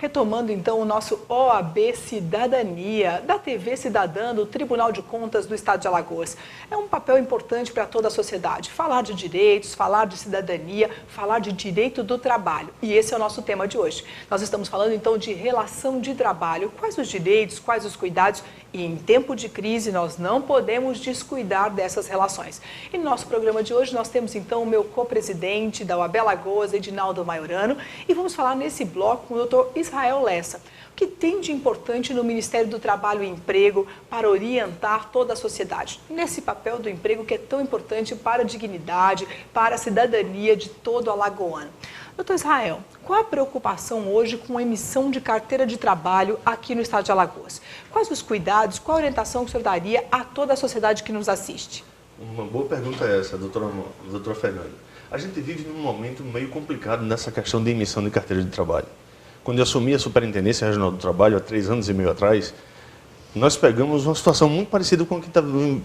Retomando então o nosso OAB Cidadania, da TV Cidadã, do Tribunal de Contas do Estado de Alagoas. É um papel importante para toda a sociedade, falar de direitos, falar de cidadania, falar de direito do trabalho. E esse é o nosso tema de hoje. Nós estamos falando então de relação de trabalho, quais os direitos, quais os cuidados, e em tempo de crise nós não podemos descuidar dessas relações. E no nosso programa de hoje nós temos então o meu co-presidente da OAB Alagoas, Edinaldo Maiorano, e vamos falar nesse bloco com o Dr. Israel Lessa. O que tem de importante no Ministério do Trabalho e Emprego para orientar toda a sociedade? Nesse papel do emprego que é tão importante para a dignidade, para a cidadania de todo alagoano. Doutor Israel, qual a preocupação hoje com a emissão de carteira de trabalho aqui no estado de Alagoas? Quais os cuidados, qual a orientação que o senhor daria a toda a sociedade que nos assiste? Uma boa pergunta é essa, doutora Fernanda. A gente vive num momento meio complicado nessa questão de emissão de carteira de trabalho. Quando eu assumi a Superintendência Regional do Trabalho, há 3 anos e meio atrás, nós pegamos uma situação muito parecida com a que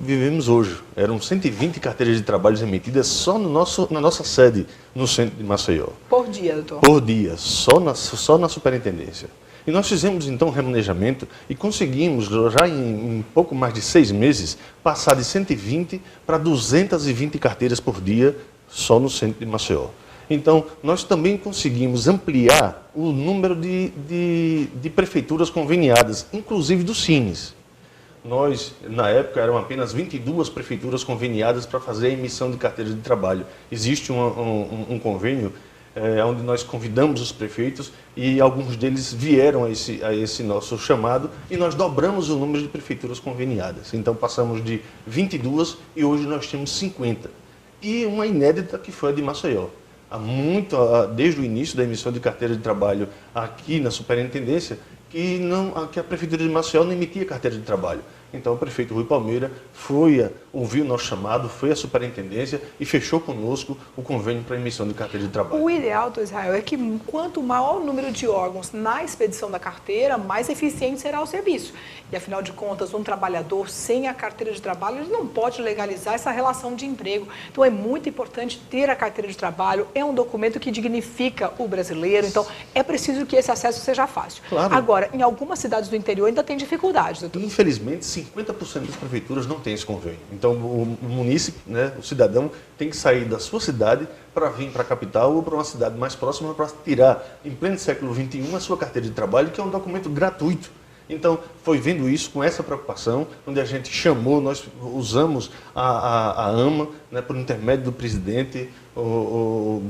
vivemos hoje. Eram 120 carteiras de trabalho emitidas só na nossa sede, no centro de Maceió. Por dia, doutor? Por dia, só na Superintendência. E nós fizemos então um remanejamento e conseguimos, já em pouco mais de 6 meses, passar de 120 para 220 carteiras por dia só no centro de Maceió. Então, nós também conseguimos ampliar o número de prefeituras conveniadas, inclusive dos CINES. Nós, na época, eram apenas 22 prefeituras conveniadas para fazer a emissão de carteira de trabalho. Existe um convênio onde nós convidamos os prefeitos e alguns deles vieram a esse nosso chamado e nós dobramos o número de prefeituras conveniadas. Então, passamos de 22 e hoje nós temos 50. E uma inédita que foi a de Maceió. Desde o início da emissão de carteira de trabalho aqui na Superintendência, que a Prefeitura de Maceió não emitia carteira de trabalho. Então o prefeito Rui Palmeira ouviu o nosso chamado, foi à Superintendência e fechou conosco o convênio para emissão de carteira de trabalho. O ideal, doutor Israel, é que quanto maior o número de órgãos na expedição da carteira, mais eficiente será o serviço. E afinal de contas, um trabalhador sem a carteira de trabalho, ele não pode legalizar essa relação de emprego. Então é muito importante ter a carteira de trabalho, é um documento que dignifica o brasileiro, então é preciso que esse acesso seja fácil. Claro. Agora, em algumas cidades do interior ainda tem dificuldades, doutor. Infelizmente, 50% das prefeituras não têm esse convênio. Então, o munícipe, o cidadão, tem que sair da sua cidade para vir para a capital ou para uma cidade mais próxima para tirar, em pleno século XXI, a sua carteira de trabalho, que é um documento gratuito. Então, foi vendo isso, com essa preocupação, onde a gente chamou, nós usamos a AMA, por intermédio do presidente, eu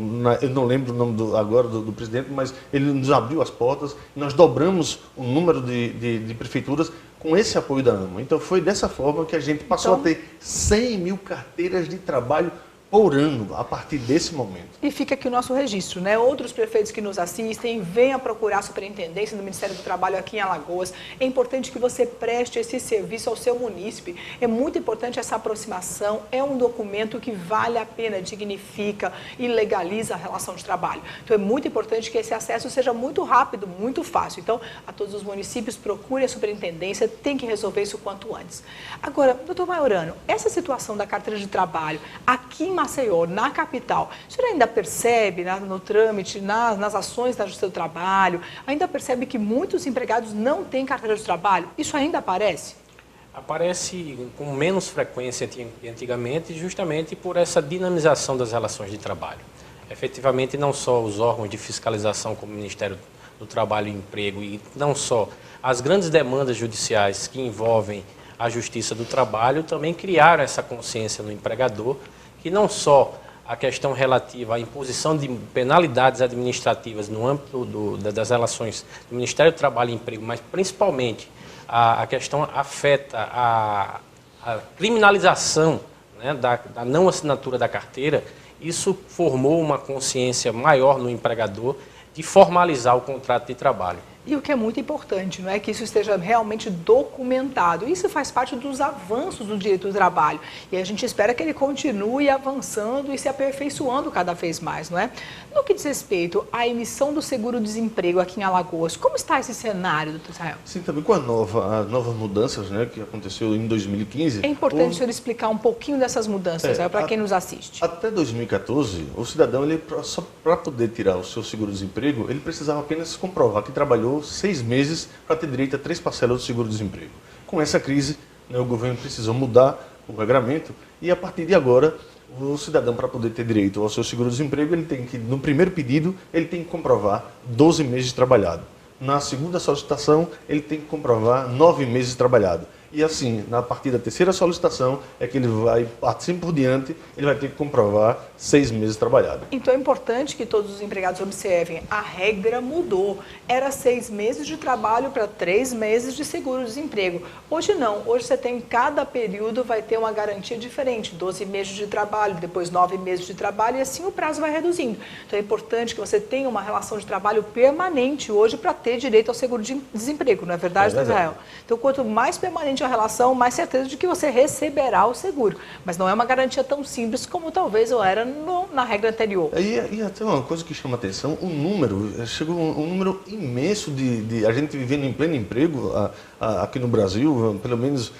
não lembro o nome agora do presidente, mas ele nos abriu as portas, nós dobramos o número de prefeituras com esse apoio da AMA. Então, foi dessa forma que a gente passou a ter 100 mil carteiras de trabalho por ano, a partir desse momento. E fica aqui o nosso registro, né? Outros prefeitos que nos assistem, venham procurar a Superintendência do Ministério do Trabalho aqui em Alagoas. É importante que você preste esse serviço ao seu munícipe. É muito importante essa aproximação. É um documento que vale a pena, dignifica e legaliza a relação de trabalho. Então, é muito importante que esse acesso seja muito rápido, muito fácil. Então, a todos os municípios, procure a Superintendência, tem que resolver isso o quanto antes. Agora, doutor Maiorano, essa situação da carteira de trabalho aqui em Maceió, na capital, o senhor ainda percebe no trâmite, nas ações da Justiça do Trabalho, ainda percebe que muitos empregados não têm carteira de trabalho? Isso ainda aparece? Aparece com menos frequência que antigamente, justamente por essa dinamização das relações de trabalho. Efetivamente, não só os órgãos de fiscalização como o Ministério do Trabalho e Emprego e não só as grandes demandas judiciais que envolvem a Justiça do Trabalho também criaram essa consciência no empregador, que não só a questão relativa à imposição de penalidades administrativas no âmbito das relações do Ministério do Trabalho e Emprego, mas principalmente a questão afeta a criminalização, da não assinatura da carteira. Isso formou uma consciência maior no empregador de formalizar o contrato de trabalho. E o que é muito importante, não é que isso esteja realmente documentado. Isso faz parte dos avanços do direito do trabalho. E a gente espera que ele continue avançando e se aperfeiçoando cada vez mais, não é? No que diz respeito à emissão do seguro-desemprego aqui em Alagoas, como está esse cenário, doutor Israel? Sim, também com as novas mudanças, que aconteceu em 2015. É importante o senhor explicar um pouquinho dessas mudanças, para quem nos assiste. Até 2014, o cidadão, só para poder tirar o seu seguro-desemprego, ele precisava apenas comprovar que trabalhou esperou 6 meses para ter direito a 3 parcelas do seguro-desemprego. Com essa crise, né, o governo precisou mudar o regramento e, a partir de agora, o cidadão, para poder ter direito ao seu seguro-desemprego, ele tem que, no primeiro pedido, ele tem que comprovar 12 meses de trabalhado. Na segunda solicitação, ele tem que comprovar 9 meses de trabalhado. E assim, a partir da terceira solicitação, é que ele vai, assim por diante, ele vai ter que comprovar 6 meses trabalhado. Então é importante que todos os empregados observem, a regra mudou. Era 6 meses de trabalho para 3 meses de seguro-desemprego. Hoje não, hoje você tem, cada período vai ter uma garantia diferente, 12 meses de trabalho, depois 9 meses de trabalho, e assim o prazo vai reduzindo. Então é importante que você tenha uma relação de trabalho permanente hoje para ter direito ao seguro-desemprego, não é verdade, Israel? Então quanto mais permanente a relação, mais certeza de que você receberá o seguro. Mas não é uma garantia tão simples como talvez eu era na regra anterior. E até uma coisa que chama atenção, o número, chegou um número imenso de a gente vivendo em pleno emprego aqui no Brasil, pelo menos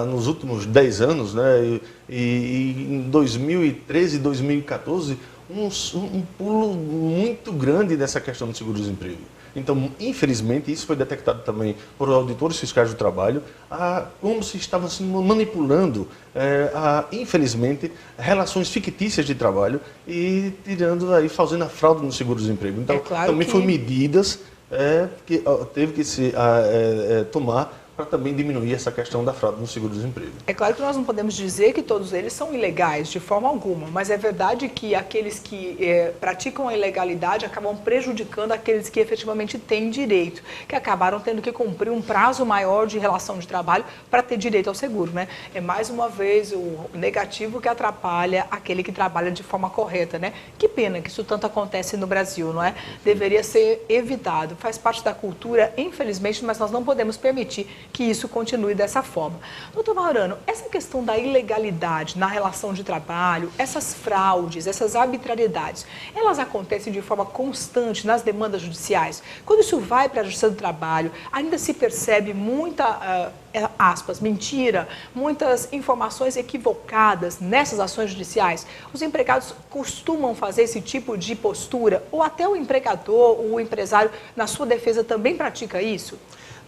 nos últimos 10 anos, né? E em 2013 e 2014, um pulo muito grande nessa questão do seguro-desemprego. Então, infelizmente, isso foi detectado também por auditores fiscais do trabalho, como se estava se manipulando, infelizmente, relações fictícias de trabalho e fazendo a fraude no seguro-desemprego. Então, também foram medidas que teve que se tomar para também diminuir essa questão da fraude no seguro-desemprego. É claro que nós não podemos dizer que todos eles são ilegais, de forma alguma, mas é verdade que aqueles que praticam a ilegalidade acabam prejudicando aqueles que efetivamente têm direito, que acabaram tendo que cumprir um prazo maior de relação de trabalho para ter direito ao seguro, né? É mais uma vez o negativo que atrapalha aquele que trabalha de forma correta, né? Que pena que isso tanto acontece no Brasil, não é? Deveria ser evitado, faz parte da cultura, infelizmente, mas nós não podemos permitir que isso continue dessa forma. Doutor Maurano, essa questão da ilegalidade na relação de trabalho, essas fraudes, essas arbitrariedades, elas acontecem de forma constante nas demandas judiciais? Quando isso vai para a Justiça do Trabalho, ainda se percebe muita, aspas, mentira, muitas informações equivocadas nessas ações judiciais? Os empregados costumam fazer esse tipo de postura? Ou até o empregador, o empresário, na sua defesa, também pratica isso?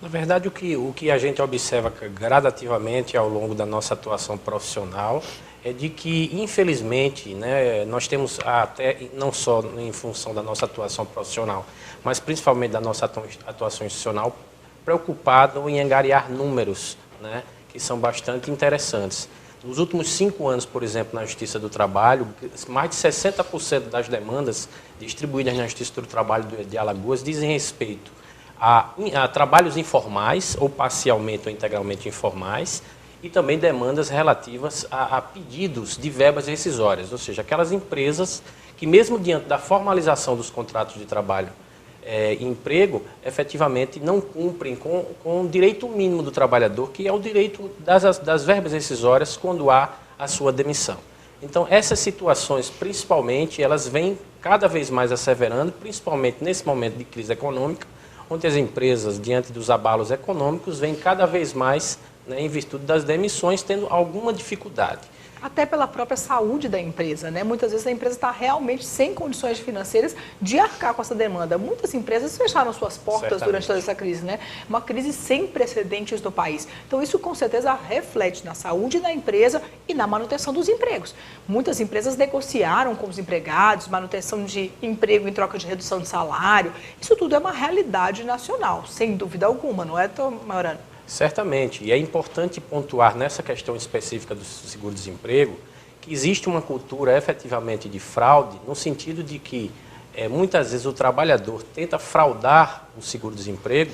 Na verdade, o que a gente observa gradativamente ao longo da nossa atuação profissional é de que, infelizmente, né, nós temos até, não só em função da nossa atuação profissional, mas principalmente da nossa atuação institucional, preocupado em angariar números, né, que são bastante interessantes. Nos últimos 5 anos, por exemplo, na Justiça do Trabalho, mais de 60% das demandas distribuídas na Justiça do Trabalho de Alagoas dizem respeito a trabalhos informais, ou parcialmente ou integralmente informais, e também demandas relativas a pedidos de verbas rescisórias, ou seja, aquelas empresas que, mesmo diante da formalização dos contratos de trabalho e emprego, efetivamente não cumprem com o direito mínimo do trabalhador, que é o direito das verbas rescisórias quando há a sua demissão. Então, essas situações, principalmente, elas vêm cada vez mais asseverando, principalmente nesse momento de crise econômica, onde as empresas, diante dos abalos econômicos, vêm cada vez mais, né, em virtude das demissões, tendo alguma dificuldade. Até pela própria saúde da empresa, né? Muitas vezes a empresa está realmente sem condições financeiras de arcar com essa demanda. Muitas empresas fecharam suas portas durante toda essa crise, né? Uma crise sem precedentes no país. Então isso com certeza reflete na saúde da empresa e na manutenção dos empregos. Muitas empresas negociaram com os empregados, manutenção de emprego em troca de redução de salário. Isso tudo é uma realidade nacional, sem dúvida alguma, não é, doutor Maurano? Certamente, e é importante pontuar nessa questão específica do seguro-desemprego que existe uma cultura efetivamente de fraude, no sentido de que muitas vezes o trabalhador tenta fraudar o seguro-desemprego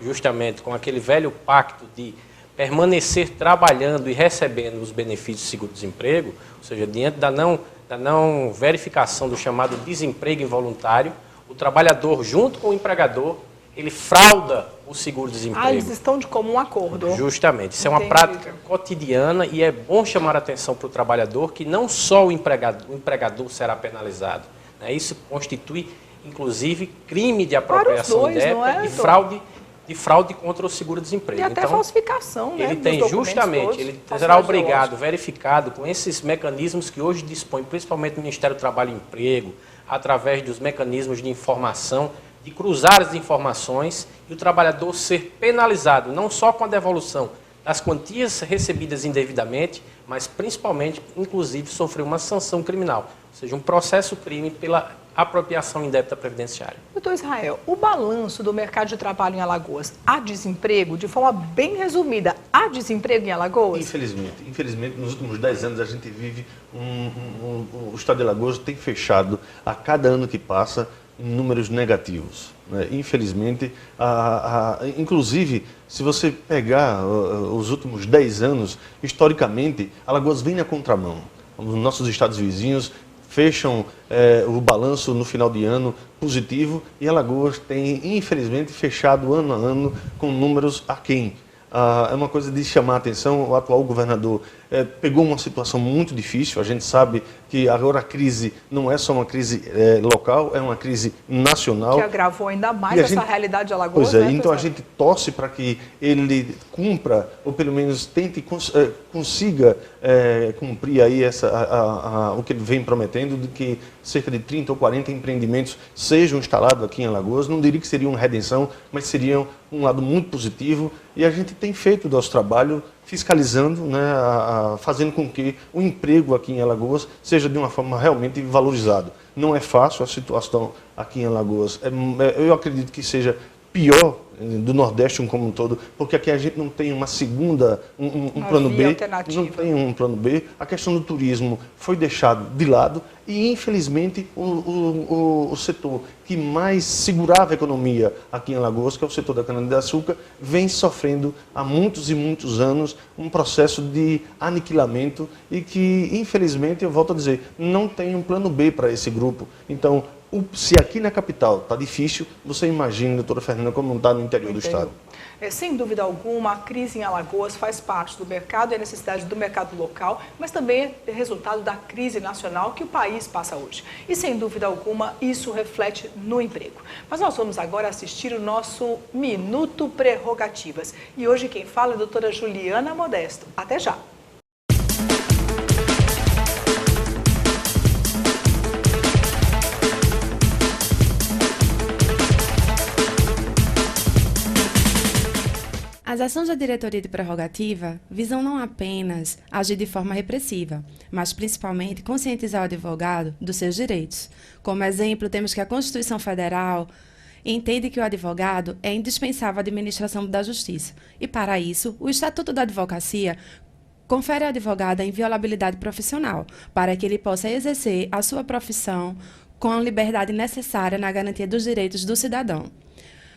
justamente com aquele velho pacto de permanecer trabalhando e recebendo os benefícios do seguro-desemprego, ou seja, diante da não verificação do chamado desemprego involuntário, o trabalhador, junto com o empregador, ele frauda o seguro-desemprego. Eles estão de comum acordo. Justamente. Isso é uma prática cotidiana e é bom chamar a atenção para o trabalhador que não só o empregador será penalizado. Né? Isso constitui, inclusive, crime de apropriação indébita e fraude contra o seguro-desemprego. E até falsificação, né? Ele tem justamente, ele será obrigado, verificado com esses mecanismos que hoje dispõe, principalmente o Ministério do Trabalho e Emprego, através dos mecanismos de informação de cruzar as informações e o trabalhador ser penalizado, não só com a devolução das quantias recebidas indevidamente, mas principalmente, inclusive, sofrer uma sanção criminal, ou seja, um processo crime pela apropriação indébita previdenciária. Doutor Israel, o balanço do mercado de trabalho em Alagoas, há desemprego? De forma bem resumida, há desemprego em Alagoas? Infelizmente, nos últimos 10 anos a gente vive, o estado de Alagoas tem fechado a cada ano que passa números negativos, né? Infelizmente, inclusive, se você pegar os últimos 10 anos, historicamente, Alagoas vem na contramão. Os nossos estados vizinhos fecham o balanço no final de ano positivo e Alagoas tem, infelizmente, fechado ano a ano com números aquém. É uma coisa de chamar a atenção. O atual governador pegou uma situação muito difícil. A gente sabe que agora a crise não é só uma crise local, é uma crise nacional. Que agravou ainda mais essa realidade de Alagoas. Pois é, né, então a gente torce para que ele cumpra, ou pelo menos tente consiga cumprir aí o que ele vem prometendo, de que cerca de 30 ou 40 empreendimentos sejam instalados aqui em Alagoas. Não diria que seria uma redenção, mas seria um lado muito positivo. E a gente tem feito o nosso trabalho fiscalizando, né, fazendo com que o emprego aqui em Alagoas seja de uma forma realmente valorizado. Não é fácil a situação aqui em Alagoas. Eu acredito que seja pior do Nordeste como um todo, porque aqui a gente não tem uma segunda, um plano B, não tem um plano B. A questão do turismo foi deixado de lado e, infelizmente, o setor que mais segurava a economia aqui em Alagoas, que é o setor da cana-de-açúcar, vem sofrendo há muitos e muitos anos um processo de aniquilamento e que, infelizmente, eu volto a dizer, não tem um plano B para esse grupo. Então, se aqui na capital está difícil, você imagina, doutora Fernanda, como não está no interior do estado. Sem dúvida alguma, a crise em Alagoas faz parte do mercado e a necessidade do mercado local, mas também é resultado da crise nacional que o país passa hoje. E, sem dúvida alguma, isso reflete no emprego. Mas nós vamos agora assistir o nosso Minuto Prerrogativas. E hoje quem fala é a doutora Juliana Modesto. Até já! As ações da diretoria de prerrogativa visam não apenas agir de forma repressiva, mas principalmente conscientizar o advogado dos seus direitos. Como exemplo, temos que a Constituição Federal entende que o advogado é indispensável à administração da justiça. E, para isso, o Estatuto da Advocacia confere ao advogado a inviolabilidade profissional, para que ele possa exercer a sua profissão com a liberdade necessária na garantia dos direitos do cidadão.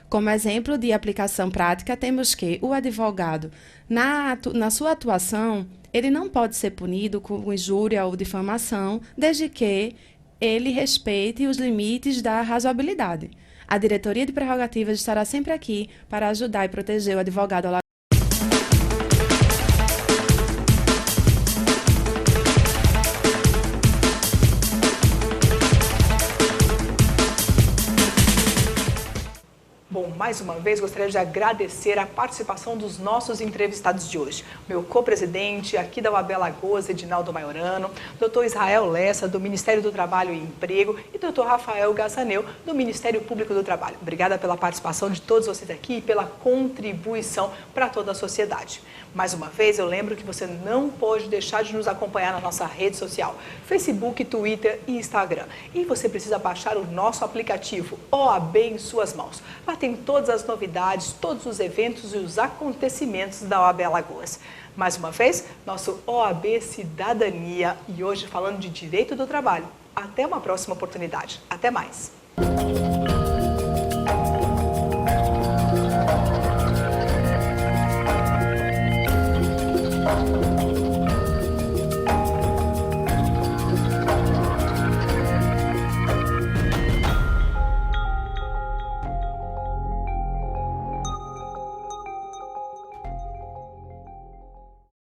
Como exemplo de aplicação prática, temos que o advogado, na sua atuação, ele não pode ser punido com injúria ou difamação, desde que ele respeite os limites da razoabilidade. A diretoria de prerrogativas estará sempre aqui para ajudar e proteger o advogado. Bom, mais uma vez gostaria de agradecer a participação dos nossos entrevistados de hoje. Meu co-presidente aqui da UAB Alagoas, Edinaldo Maiorano, doutor Israel Lessa, do Ministério do Trabalho e Emprego, e doutor Rafael Gazaneu, do Ministério Público do Trabalho. Obrigada pela participação de todos vocês aqui e pela contribuição para toda a sociedade. Mais uma vez, eu lembro que você não pode deixar de nos acompanhar na nossa rede social, Facebook, Twitter e Instagram. E você precisa baixar o nosso aplicativo OAB em suas mãos. Lá tem todas as novidades, todos os eventos e os acontecimentos da OAB Alagoas. Mais uma vez, nosso OAB Cidadania e hoje falando de direito do trabalho. Até uma próxima oportunidade. Até mais.